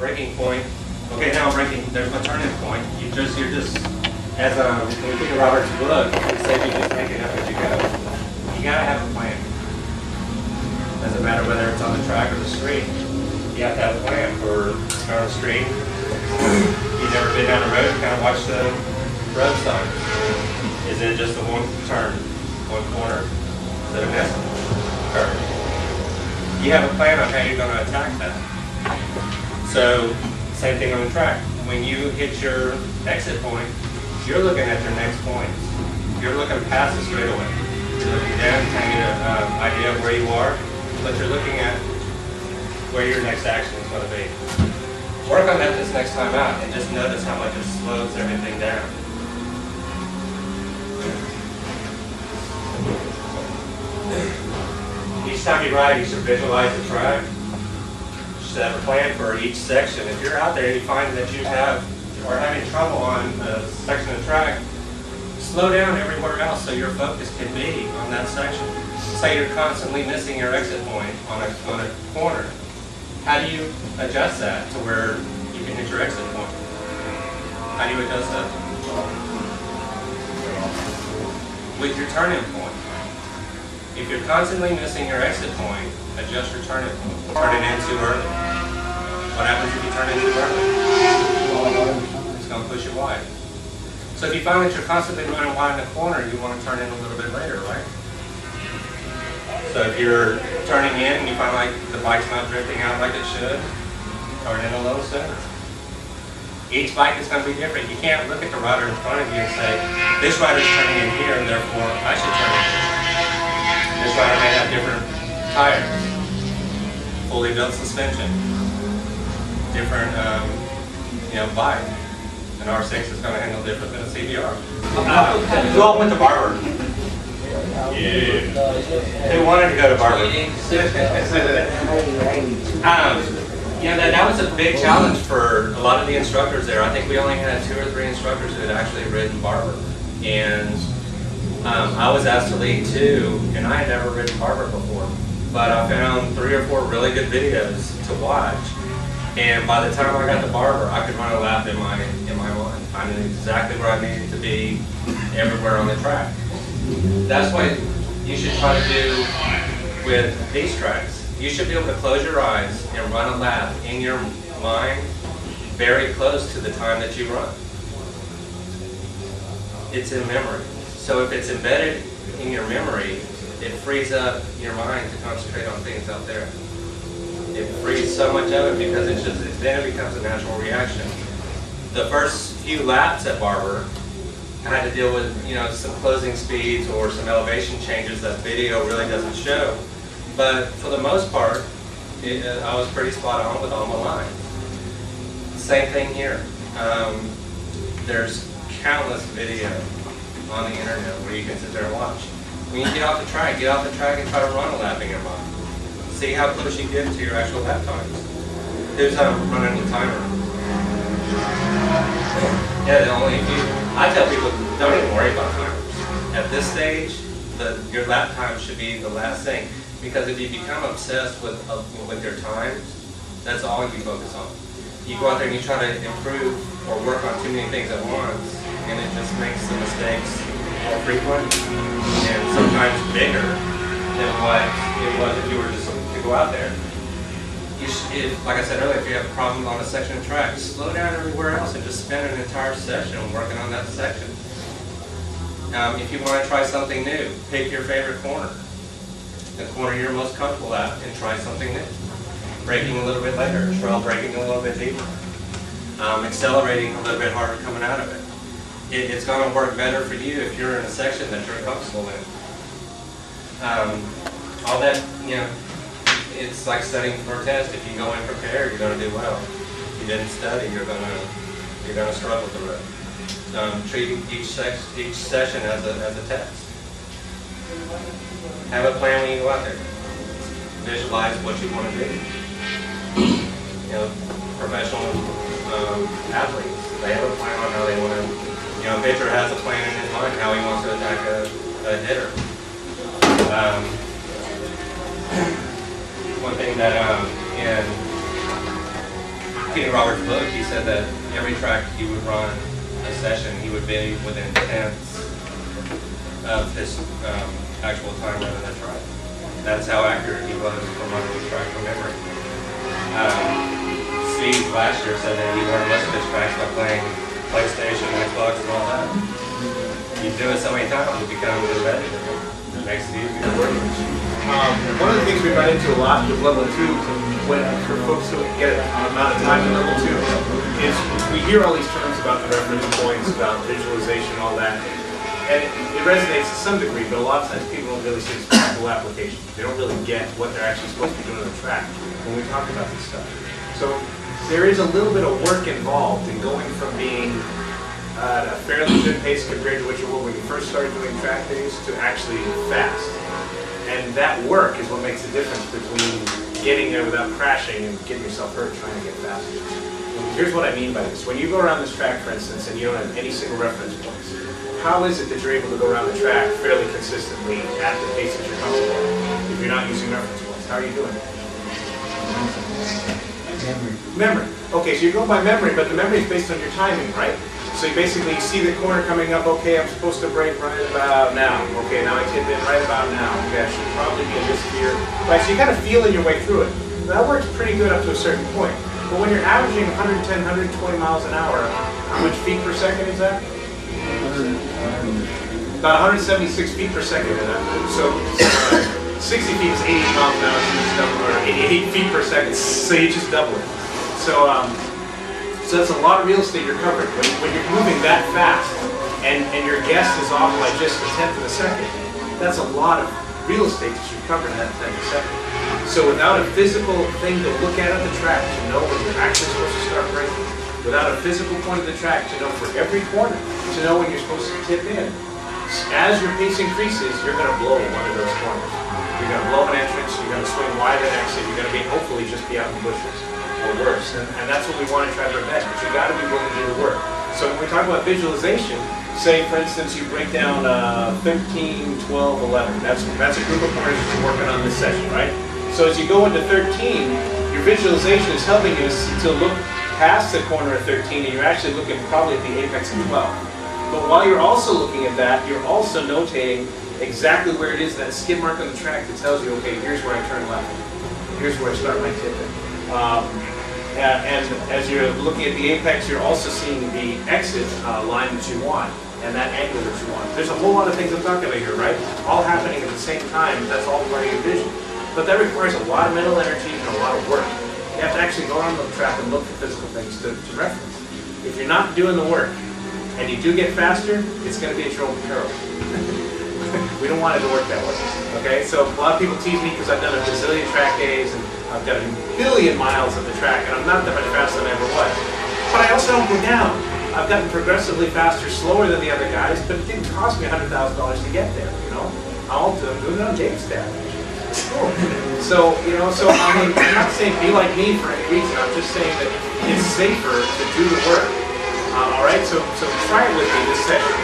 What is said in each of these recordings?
breaking point. Okay, now breaking. There's my turning point. You're just as when we think of Robert's book, it says you just make it up as you go. You gotta have a plan. Doesn't matter whether it's on the track or the street. You have to have a plan for on the street. You've never been down the road, kind of watch the road sign. Is it just a one turn, one corner? Is it a missed turn? You have a plan on how you're going to attack that. So, same thing on the track. When you hit your exit point, you're looking at your next points. You're looking past the straightaway. You're looking down, trying to get an idea of where you are, but you're looking at where your next action is going to be. Work on that this next time out and just notice how much it slows everything down. Each time you ride, you should visualize the track. You should have a plan for each section. If you're out there and you find that you are having trouble on a section of track, slow down everywhere else so your focus can be on that section. Say you're constantly missing your exit point on a corner. How do you adjust that to where you can hit your exit point? How do you adjust that? With your turning point. If you're constantly missing your exit point, adjust your turning point. Turn it in too early. What happens if you turn it too early? It's going to push it wide. So if you find that you're constantly running wide in the corner, you want to turn in a little bit later, right? So if you're turning in and you find like the bike's not drifting out like it should, turn in a little sooner. Each bike is going to be different. You can't look at the rider in front of you and say, this rider's turning in here, therefore I should turn in here. This rider may have different tires, fully built suspension, different bike. An R6 is going to handle different than a CBR. Who all went to Barber? Yeah. Who wanted to go to Barber? That was a big challenge for a lot of the instructors there. I think we only had 2 or 3 instructors who had actually ridden Barber. And I was asked to lead 2, and I had never ridden Barber before. But I found 3 or 4 really good videos to watch. And by the time I got to Barber, I could run a lap in my mind. I knew exactly where I needed to be everywhere on the track. That's what you should try to do with these tracks. You should be able to close your eyes and run a lap in your mind very close to the time that you run. It's in memory. So if it's embedded in your memory, it frees up your mind to concentrate on things out there. It frees so much of it because then it becomes a natural reaction. The first few laps at Barber, I had to deal with some closing speeds or some elevation changes that video really doesn't show. But for the most part, I was pretty spot on with all my lines. Same thing here. There's countless video on the internet where you can sit there and watch. When you get off the track and try to run a lap in your mind. See how close you get to your actual lap times. Who's running the timer? Yeah, I tell people, don't even worry about timers. At this stage, your lap time should be the last thing. Because if you become obsessed with your times, that's all you focus on. You go out there and you try to improve or work on too many things at once, and it just makes the mistakes more frequent and sometimes bigger than what it was if you were just to go out there. Like I said earlier, if you have a problem on a section of track, slow down everywhere else and just spend an entire session working on that section. If you want to try something new, pick your favorite corner. The corner you're most comfortable at, and try something new. Braking a little bit later, trail braking a little bit deeper. Accelerating a little bit harder coming out of it. It's going to work better for you if you're in a section that you're comfortable in. All that, it's like studying for a test. If you go in prepared, you're going to do well. If you didn't study, you're going to struggle through it. Treat each session as a test. Have a plan when you go out there. Visualize what you want to be. Professional athletes, they have a plan on how they want to. A pitcher has a plan in his mind how he wants to attack a hitter. One thing that in Kenny Roberts' book, he said that every track he would run a session, he would be within tenths of his actual time running the track. That's how accurate he was from running the track from memory. Steve last year said that he learned most of his tracks by playing PlayStation, Xbox, and all that. You do it so many times, it becomes embedded. It makes it easier. One of the things we run into a lot with level 2, for folks who get an amount of time in level 2, is we hear all these terms about the reference points, about visualization, all that. And it resonates to some degree, but a lot of times people don't really see the practical application. They don't really get what they're actually supposed to be doing on the track when we talk about this stuff. So there is a little bit of work involved in going from being at a fairly good pace compared to what you were when you first started doing track days to actually fast. And that work is what makes the difference between getting there without crashing and getting yourself hurt trying to get faster. Here's what I mean by this. When you go around this track, for instance, and you don't have any single reference points, how is it that you're able to go around the track fairly consistently at the pace that you're comfortable if you're not using reference points? How are you doing it? Memory. Okay, so you're going by memory, but the memory is based on your timing, right? So you basically see the corner coming up, okay, I'm supposed to brake right about now. Okay, now I tip in right about now. Okay, I should probably be in this gear. Right, so you kind of feeling your way through it. That works pretty good up to a certain point. But when you're averaging 110, 120 miles an hour, how much feet per second is that? About 176 feet per second. So 60 feet is 80 miles an hour, so you just double, or 88 feet per second, so you just double it. So that's a lot of real estate you're covering. When you're moving that fast and your guess is off by just a tenth of a second, that's a lot of real estate that you cover in that tenth of a second. So without a physical thing to look at the track to know when you're actually supposed to start braking, without a physical point of the track to know for every corner, to know when you're supposed to tip in, as your pace increases, you're going to blow one of those corners. You're going to blow an entrance, you're going to swing wide an exit, you're going to be hopefully just be out in the bushes or worse. And that's what we want to try to prevent, but you got to be willing to do the work. So when we talk about visualization, say for instance you break down 13, 12, 11. That's a group of corners that you're working on this session, right? So as you go into 13, your visualization is helping you to look past the corner of 13 and you're actually looking probably at the apex of 12. But while you're also looking at that, you're also notating exactly where it is, that skid mark on the track that tells you, okay, here's where I turn left. Here's where I start my tipping. And as you're looking at the apex, you're also seeing the exit line that you want and that angle that you want. There's a whole lot of things I'm talking about here, right? All happening at the same time. That's all part of your vision. But that requires a lot of mental energy and a lot of work. You have to actually go on the track and look for physical things to reference. If you're not doing the work and you do get faster, it's going to be at your own peril. We don't want it to work that way. Okay, so a lot of people tease me because I've done a bazillion track days and I've done a billion miles of the track and I'm not that much faster than I ever was. But I also don't go down. I've gotten progressively faster, slower than the other guys, but it didn't cost me $100,000 to get there, you know? I'm doing it on Dave's dad. So, you know, so I mean, I'm not saying be like me for any reason. I'm just saying that it's safer to do the work. All right, so try it with me this session.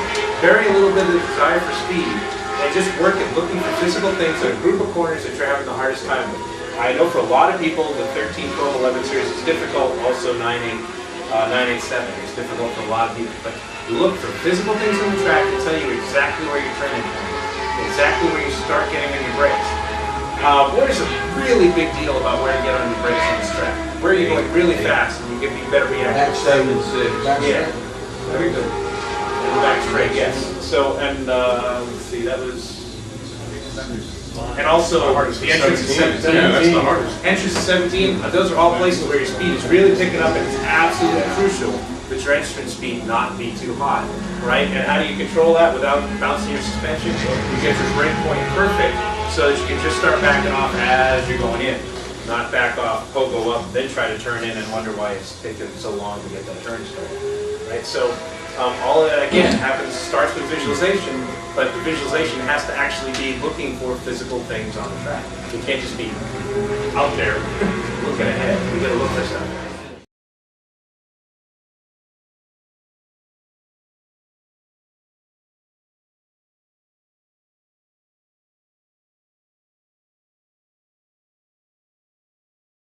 Vary a little bit of the desire for speed and just work at looking for physical things in a group of corners that you're having the hardest time with. I know for a lot of people, the 13, 12, 11 series is difficult. Also 9, 8, 7 is difficult for a lot of people. But look for physical things on the track that tell you exactly where you're turning, exactly where you start getting on your brakes. There's a really big deal about where to get on your brakes on this track. Where are you going really fast and you get better reaction? Back 7 and 6. Yeah, very good. And back straight, yes. So, and let's see, that was... And also, the entrance is 17. Yeah, that's the hardest. Entrance is 17. Those are all places where your speed is really picking up, and it's absolutely crucial that your entrance speed not be too high, right? And how do you control that without bouncing your suspension? You get your brake point perfect so that you can just start backing off as you're going in. Not back off, pogo up, then try to turn in and wonder why it's taking so long to get that turn started, right? So all of that, again, starts with visualization, but the visualization has to actually be looking for physical things on the track. It can't just be out there